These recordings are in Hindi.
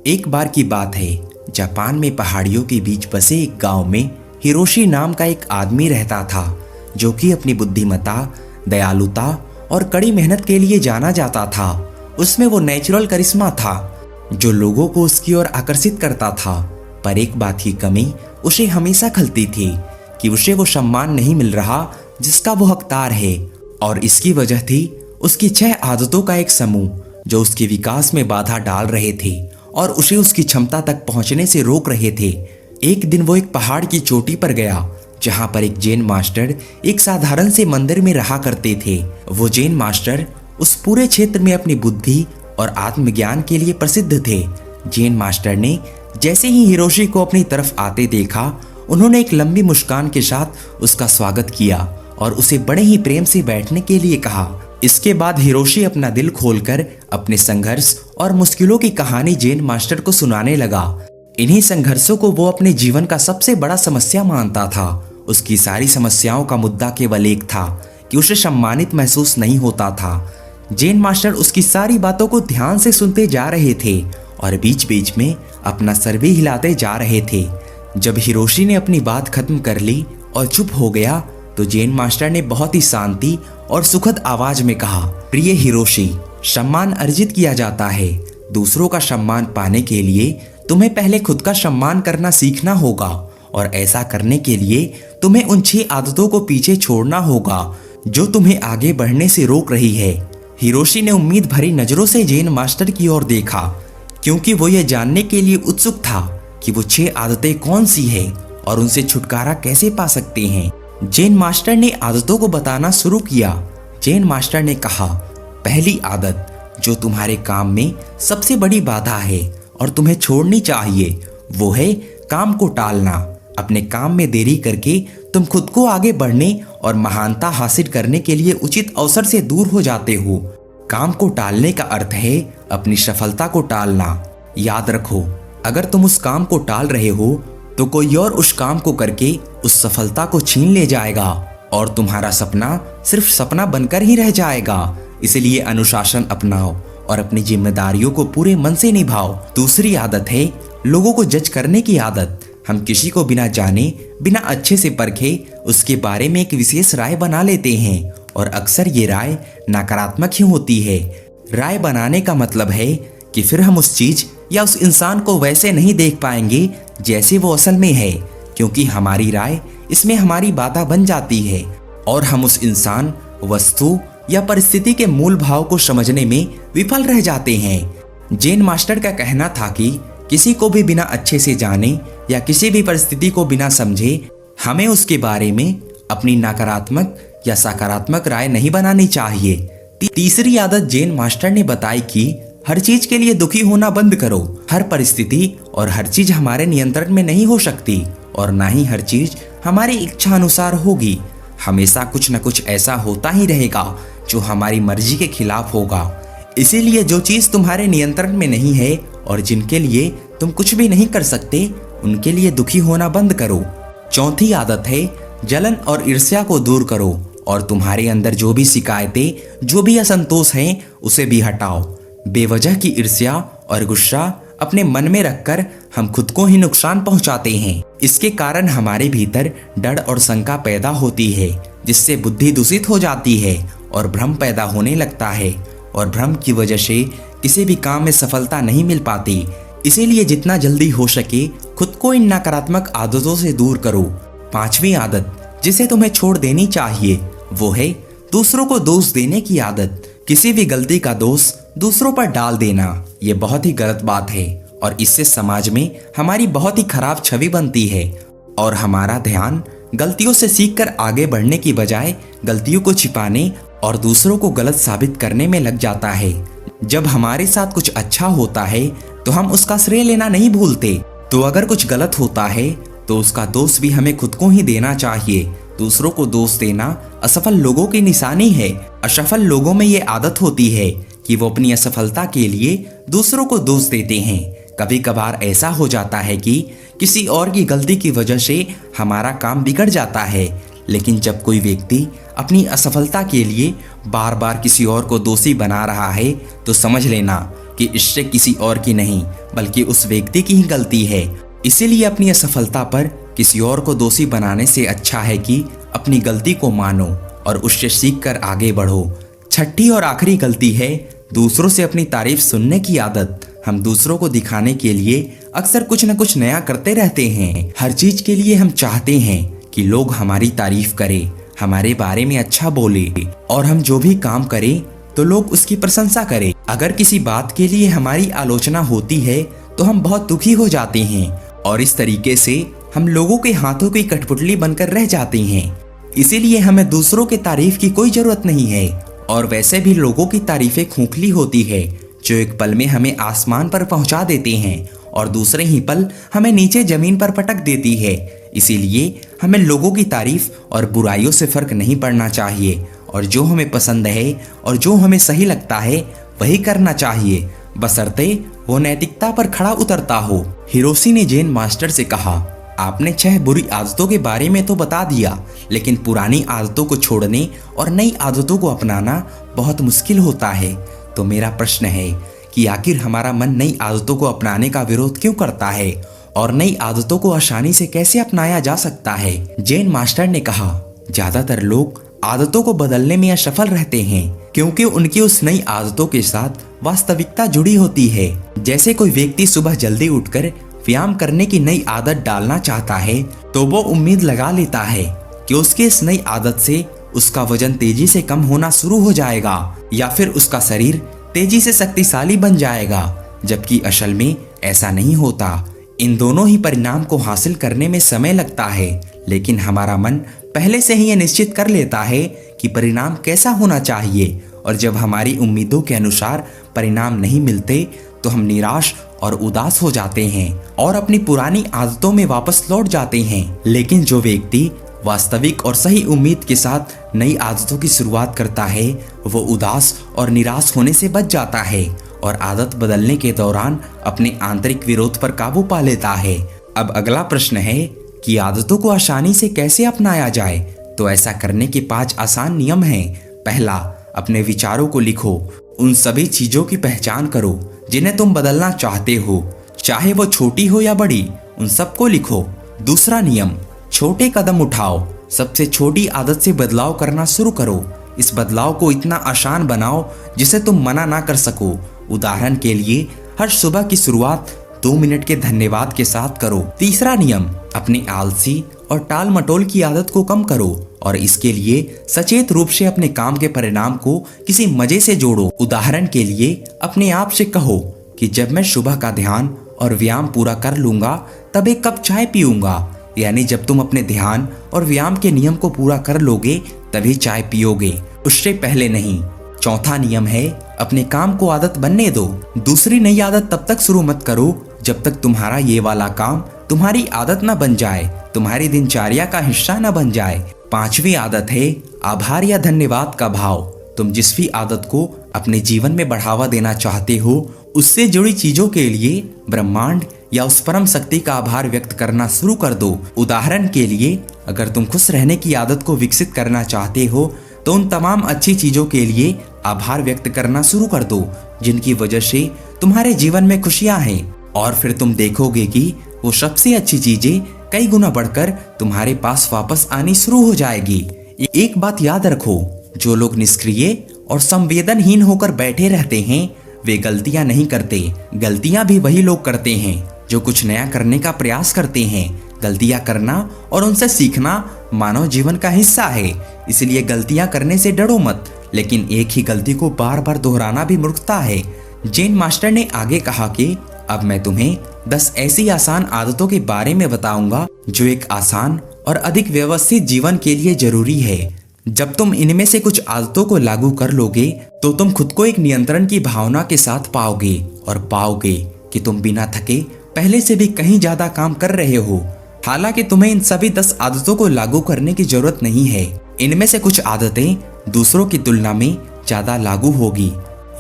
एक बार की बात है, जापान में पहाड़ियों के बीच बसे एक गांव में हिरोशी नाम का एक आदमी रहता था, जो कि अपनी बुद्धिमत्ता, दयालुता और कड़ी मेहनत के लिए जाना जाता था। उसमें वो नेचुरल करिश्मा था जो लोगों को उसकी ओर आकर्षित करता था। पर एक बात की कमी उसे हमेशा खलती थी कि उसे वो सम्मान नहीं मिल रहा जिसका वो हकदार है, और इसकी वजह थी उसकी 6 आदतों का एक समूह जो उसके विकास में बाधा डाल रहे थे और उसे उसकी क्षमता तक पहुंचने से रोक रहे थे। एक दिन वो एक पहाड़ की चोटी पर गया जहां पर एक जैन मास्टर एक साधारण से मंदिर में रहा करते थे। वो जैन मास्टर उस पूरे क्षेत्र में अपनी बुद्धि और आत्मज्ञान के लिए प्रसिद्ध थे। जैन मास्टर ने जैसे ही हिरोशी को अपनी तरफ आते देखा, उन्होंने एक लंबी मुस्कान के साथ उसका स्वागत किया और उसे बड़े ही प्रेम से बैठने के लिए कहा। इसके बाद हिरोशी अपना दिल खोलकर अपने संघर्ष और मुश्किलों की कहानी जैन मास्टर को सुनाने लगा। इन्हीं संघर्षों को वो अपने जीवन का सबसे बड़ा समस्या मानता था। उसकी सारी समस्याओं का मुद्दा केवल एक था कि उसे सम्मानित महसूस नहीं होता था। जैन मास्टर उसकी सारी बातों को ध्यान से सुनते जा रहे थे और बीच बीच में अपना सर भी हिलाते जा रहे थे। जब हिरोशी ने अपनी बात खत्म कर ली और चुप हो गया, तो जैन मास्टर ने बहुत ही शांति और सुखद आवाज में कहा, प्रिय हिरोशी, सम्मान अर्जित किया जाता है। दूसरों का सम्मान पाने के लिए तुम्हें पहले खुद का सम्मान करना सीखना होगा, और ऐसा करने के लिए तुम्हें उन 6 आदतों को पीछे छोड़ना होगा जो तुम्हें आगे बढ़ने से रोक रही है। हिरोशी ने उम्मीद भरी नजरों से जैन मास्टर की ओर देखा, क्योंकि वो ये जानने के लिए उत्सुक था कि वो 6 आदतें कौन सी है और उनसे छुटकारा कैसे पा सकते हैं। जैन मास्टर ने आदतों को बताना शुरू किया। जैन मास्टर ने कहा, पहली आदत जो तुम्हारे काम में सबसे बड़ी बाधा है और तुम्हें छोड़नी चाहिए, वो है काम को टालना। अपने काम में देरी करके तुम खुद को आगे बढ़ने और महानता हासिल करने के लिए उचित अवसर से दूर हो जाते हो। काम को टालने का अर्थ है अपनी सफलता को टालना। याद रखो, अगर तुम उस काम को टाल रहे हो तो कोई और उस काम को करके उस सफलता को छीन ले जाएगा और तुम्हारा सपना सिर्फ सपना बनकर ही रह जाएगा। इसलिए अनुशासन अपनाओ और अपनी जिम्मेदारियों को पूरे मन से निभाओ। दूसरी आदत है लोगों को जज करने की आदत। हम किसी को बिना जाने, बिना अच्छे से परखे उसके बारे में एक विशेष राय बना लेते हैं, और अक्सर ये राय नकारात्मक ही होती है। राय बनाने का मतलब है कि फिर हम उस चीज या उस इंसान को वैसे नहीं देख पाएंगे जैसे वो असल में है, क्योंकि हमारी राय इसमें हमारी बाधा बन जाती है और हम उस इंसान, वस्तु या परिस्थिति के मूल भाव को समझने में विफल रह जाते हैं। जैन मास्टर का कहना था कि किसी को भी बिना अच्छे से जाने या किसी भी परिस्थिति को बिना समझे हमें उसके बारे में अपनी नकारात्मक या सकारात्मक राय नहीं बनानी चाहिए। तीसरी आदत जैन मास्टर ने बताई कि हर चीज के लिए दुखी होना बंद करो। हर परिस्थिति और हर चीज हमारे नियंत्रण में नहीं हो सकती, और ना ही हर चीज हमारी इच्छा अनुसार होगी। हमेशा कुछ न कुछ ऐसा होता ही रहेगा जो हमारी मर्जी के खिलाफ होगा। इसीलिए जो चीज तुम्हारे नियंत्रण में नहीं है और जिनके लिए तुम कुछ भी नहीं कर सकते, उनके लिए दुखी होना बंद करो। चौथी आदत है जलन और ईर्ष्या को दूर करो, और तुम्हारे अंदर जो भी शिकायतें, जो भी असंतोष हैं, उसे भी हटाओ। बेवजह की ईर्ष्या और गुस्सा अपने मन में रखकर हम खुद को ही नुकसान पहुंचाते हैं। इसके कारण हमारे भीतर डर और शंका पैदा होती है, जिससे बुद्धि दूषित हो जाती है और भ्रम पैदा होने लगता है, और भ्रम की वजह से किसी भी काम में सफलता नहीं मिल पाती। इसीलिए जितना जल्दी हो सके खुद को इन नकारात्मक आदतों से दूर करो। 5वीं आदत जिसे तुम्हें छोड़ देनी चाहिए, वो है दूसरों को दोष देने की आदत। किसी भी गलती का दोष दूसरों पर डाल देना, ये बहुत ही गलत बात है, और इससे समाज में हमारी बहुत ही खराब छवि बनती है, और हमारा ध्यान गलतियों से सीखकर आगे बढ़ने की बजाय गलतियों को छिपाने और दूसरों को गलत साबित करने में लग जाता है। जब हमारे साथ कुछ अच्छा होता है तो हम उसका श्रेय लेना नहीं भूलते, तो अगर कुछ गलत होता है तो उसका दोष भी हमें खुद को ही देना चाहिए। दूसरों को दोष देना असफल लोगों की निशानी है। असफल लोगों में ये आदत होती है कि वो अपनी असफलता के लिए दूसरों को दोष देते हैं। कभी कभार ऐसा हो जाता है कि किसी और की गलती की वजह से हमारा काम बिगड़ जाता है, लेकिन जब कोई व्यक्ति अपनी असफलता के लिए बार बार किसी और को दोषी बना रहा है, तो समझ लेना कि इससे किसी और की नहीं बल्कि उस व्यक्ति की ही गलती है। इसीलिए अपनी असफलता पर किसी और को दोषी बनाने से अच्छा है कि अपनी गलती को मानो और उससे सीख कर आगे बढ़ो। छठी और आखिरी गलती है दूसरों से अपनी तारीफ सुनने की आदत। हम दूसरों को दिखाने के लिए अक्सर कुछ न कुछ नया करते रहते हैं। हर चीज के लिए हम चाहते हैं कि लोग हमारी तारीफ करें, हमारे बारे में अच्छा बोले, और हम जो भी काम करें तो लोग उसकी प्रशंसा करें। अगर किसी बात के लिए हमारी आलोचना होती है तो हम बहुत दुखी हो जाते हैं और इस तरीके से हम लोगों के हाथों की कठपुतली बनकर रह जाते हैं। इसीलिए हमें दूसरों के तारीफ की कोई जरूरत नहीं है। और वैसे भी लोगों की तारीफें खोखली होती है जो एक पल में हमें आसमान पर पहुंचा देते हैं और दूसरे ही पल हमें नीचे जमीन पर पटक देती है। इसीलिए हमें लोगों की तारीफ और बुराइयों से फर्क नहीं पड़ना चाहिए और जो हमें पसंद है और जो हमें सही लगता है वही करना चाहिए, बशर्ते वो नैतिकता पर खड़ा उतरता हो। हिरोशी ने जेन मास्टर से कहा, आपने 6 बुरी आदतों के बारे में तो बता दिया, लेकिन पुरानी आदतों को छोड़ने और नई आदतों को अपनाना बहुत मुश्किल होता है। तो मेरा प्रश्न है कि आखिर हमारा मन नई आदतों को अपनाने का विरोध क्यों करता है और नई आदतों को आसानी से कैसे अपनाया जा सकता है? जेन मास्टर ने कहा, ज्यादातर लोग आदतों को बदलने में असफल रहते हैं क्योंकि उनकी उस नई आदतों के साथ वास्तविकता जुड़ी होती है। जैसे कोई व्यक्ति सुबह जल्दी उठकर व्यायाम करने की नई आदत डालना चाहता है तो वो उम्मीद लगा लेता है कि उसके इस नई आदत से उसका वजन तेजी से कम होना शुरू हो जाएगा या फिर उसका शरीर तेजी से शक्तिशाली बन जाएगा, जबकि असल में ऐसा नहीं होता। इन दोनों ही परिणाम को हासिल करने में समय लगता है, लेकिन हमारा मन पहले से ही यह निश्चित कर लेता है कि परिणाम कैसा होना चाहिए और जब हमारी उम्मीदों के अनुसार परिणाम नहीं मिलते तो हम निराश और उदास हो जाते हैं और अपनी पुरानी आदतों में वापस लौट जाते हैं। लेकिन जो व्यक्ति वास्तविक और सही उम्मीद के साथ नई आदतों की शुरुआत करता है वो उदास और निराश होने से बच जाता है और आदत बदलने के दौरान अपने आंतरिक विरोध पर काबू पा लेता है। अब अगला प्रश्न है कि आदतों को आसानी से कैसे अपनाया जाए। तो ऐसा करने के 5 आसान नियम हैं। पहला, अपने विचारों को लिखो। उन सभी चीजों की पहचान करो जिन्हें तुम बदलना चाहते हो, चाहे वो छोटी हो या बड़ी, उन सबको लिखो। दूसरा नियम, छोटे कदम उठाओ। सबसे छोटी आदत से बदलाव करना शुरू करो। इस बदलाव को इतना आसान बनाओ जिसे तुम मना ना कर सको। उदाहरण के लिए, हर सुबह की शुरुआत 2 मिनट के धन्यवाद के साथ करो। तीसरा नियम, अपनी आलसी और टाल मटोल की आदत को कम करो और इसके लिए सचेत रूप से अपने काम के परिणाम को किसी मजे से जोड़ो। उदाहरण के लिए, अपने आप से कहो कि जब मैं सुबह का ध्यान और व्यायाम पूरा कर लूंगा तब 1 कप चाय पीऊंगा। यानी जब तुम अपने ध्यान और व्यायाम के नियम को पूरा कर लोगे तभी चाय पियोगे, उससे पहले नहीं। चौथा नियम है, अपने काम को आदत बनने दो। दूसरी नई आदत तब तक शुरू मत करो जब तक तुम्हारा ये वाला काम तुम्हारी आदत न बन जाए, तुम्हारी दिनचर्या का हिस्सा न बन जाए। 5वीं आदत है आभार या धन्यवाद का भाव। तुम जिस भी आदत को अपने जीवन में बढ़ावा देना चाहते हो उससे जुड़ी चीजों के लिए ब्रह्मांड या उस परम शक्ति का आभार व्यक्त करना शुरू कर दो। उदाहरण के लिए, अगर तुम खुश रहने की आदत को विकसित करना चाहते हो तो उन तमाम अच्छी चीजों के लिए आभार व्यक्त करना शुरू कर दो जिनकी वजह से तुम्हारे जीवन में खुशियां हैं, और फिर तुम देखोगे कि वो सबसे अच्छी चीजें कई गुना बढ़कर तुम्हारे पास वापस आनी शुरू हो जाएगी। एक बात याद रखो, जो लोग निष्क्रिय और संवेदनहीन होकर बैठे रहते हैं वे गलतियां नहीं करते। गलतियां भी वही लोग करते हैं जो कुछ नया करने का प्रयास करते हैं। गलतियां करना और उनसे सीखना मानव जीवन का हिस्सा है, इसलिए गलतियां करने से डरो मत, लेकिन एक ही गलती को बार बार दोहराना भी मूर्खता है। जेन मास्टर ने आगे कहा कि अब मैं तुम्हें 10 ऐसी आसान आदतों के बारे में बताऊंगा जो एक आसान और अधिक व्यवस्थित जीवन के लिए जरूरी है। जब तुम इनमें से कुछ आदतों को लागू कर लोगे तो तुम खुद को एक नियंत्रण की भावना के साथ पाओगे और पाओगे कि तुम बिना थके पहले से भी कहीं ज्यादा काम कर रहे हो। हालांकि तुम्हें इन सभी 10 आदतों को लागू करने की जरूरत नहीं है। इनमें से कुछ आदतें दूसरों की तुलना में ज्यादा लागू होगी।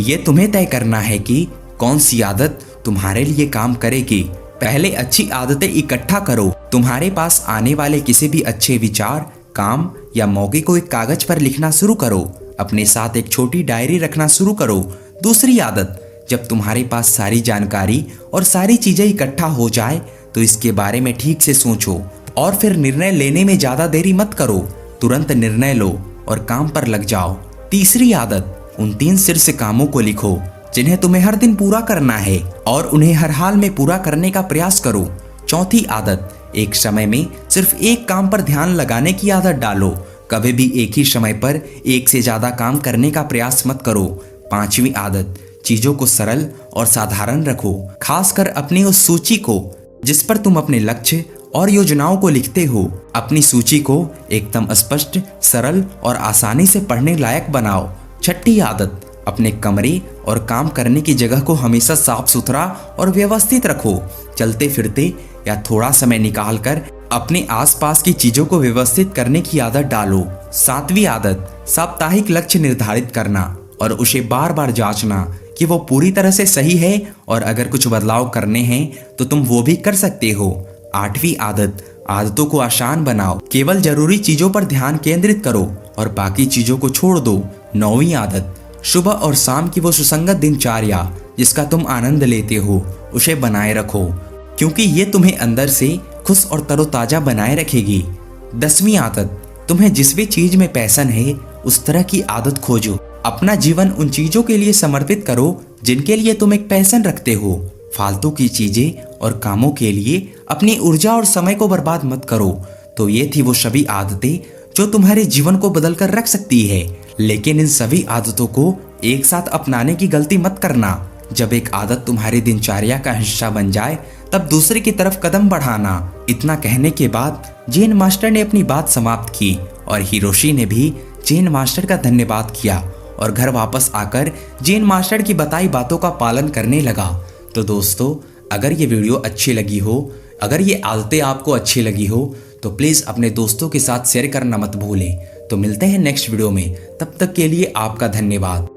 ये तुम्हें तय करना है कि कौन सी आदत तुम्हारे लिए काम करेगी। पहले अच्छी आदतें इकट्ठा करो। तुम्हारे पास आने वाले किसी भी अच्छे विचार, काम या मौके को एक कागज पर लिखना शुरू करो। अपने साथ एक छोटी डायरी रखना शुरू करो। दूसरी आदत, जब तुम्हारे पास सारी जानकारी और सारी चीजें इकट्ठा हो जाए तो इसके बारे में ठीक से सोचो और फिर निर्णय लेने में ज्यादा देरी मत करो। तुरंत निर्णय लो और काम पर लग जाओ। तीसरी आदत, उन 3 शीर्ष कामों को लिखो जिन्हें तुम्हें हर दिन पूरा करना है और उन्हें हर हाल में पूरा करने का प्रयास करो। चौथी आदत, एक समय में सिर्फ एक काम पर ध्यान लगाने की आदत डालो। कभी भी एक ही समय पर एक से ज्यादा काम करने का प्रयास मत करो। पांचवी आदत, चीजों को सरल और साधारण रखो, खासकर अपनी उस सूची को जिस पर तुम अपने लक्ष्य और योजनाओं को लिखते हो। अपनी सूची को एकदम स्पष्ट, सरल और आसानी से पढ़ने लायक बनाओ। छठी आदत, अपने कमरे और काम करने की जगह को हमेशा साफ सुथरा और व्यवस्थित रखो। चलते फिरते या थोड़ा समय निकालकर अपने आसपास की चीजों को व्यवस्थित करने की आदत डालो। सातवीं आदत, साप्ताहिक लक्ष्य निर्धारित करना और उसे बार बार जांचना कि वो पूरी तरह से सही है और अगर कुछ बदलाव करने हैं तो तुम वो भी कर सकते हो। आठवीं आदत, आदतों को आसान बनाओ, केवल जरूरी चीजों पर ध्यान केंद्रित करो और बाकी चीजों को छोड़ दो। नौवीं आदत, सुबह और शाम की वो सुसंगत दिनचर्या जिसका तुम आनंद लेते हो उसे बनाए रखो, क्योंकि ये तुम्हें अंदर से खुश और तरोताजा बनाए रखेगी। 10वीं आदत, तुम्हें जिस भी चीज में पैशन है उस तरह की आदत खोजो। अपना जीवन उन चीजों के लिए समर्पित करो जिनके लिए तुम एक पैशन रखते हो। फालतू की चीजें और कामों के लिए अपनी ऊर्जा और समय को बर्बाद मत करो। तो ये थी वो सभी आदतें जो तुम्हारे जीवन को बदल कर रख सकती है। लेकिन इन सभी आदतों को एक साथ अपनाने की गलती मत करना। जब एक आदत तुम्हारी दिनचर्या का हिस्सा बन जाए तब दूसरे की तरफ कदम बढ़ाना। इतना कहने के बाद जेन मास्टर ने अपनी बात समाप्त की और हिरोशी ने भी जेन मास्टर का धन्यवाद किया और घर वापस आकर जेन मास्टर की बताई बातों का पालन करने लगा। तो दोस्तों, अगर ये वीडियो अच्छी लगी हो, अगर ये आदतें आपको अच्छी लगी हो तो प्लीज़ अपने दोस्तों के साथ शेयर करना मत भूलें। तो मिलते हैं नेक्स्ट वीडियो में, तब तक के लिए आपका धन्यवाद।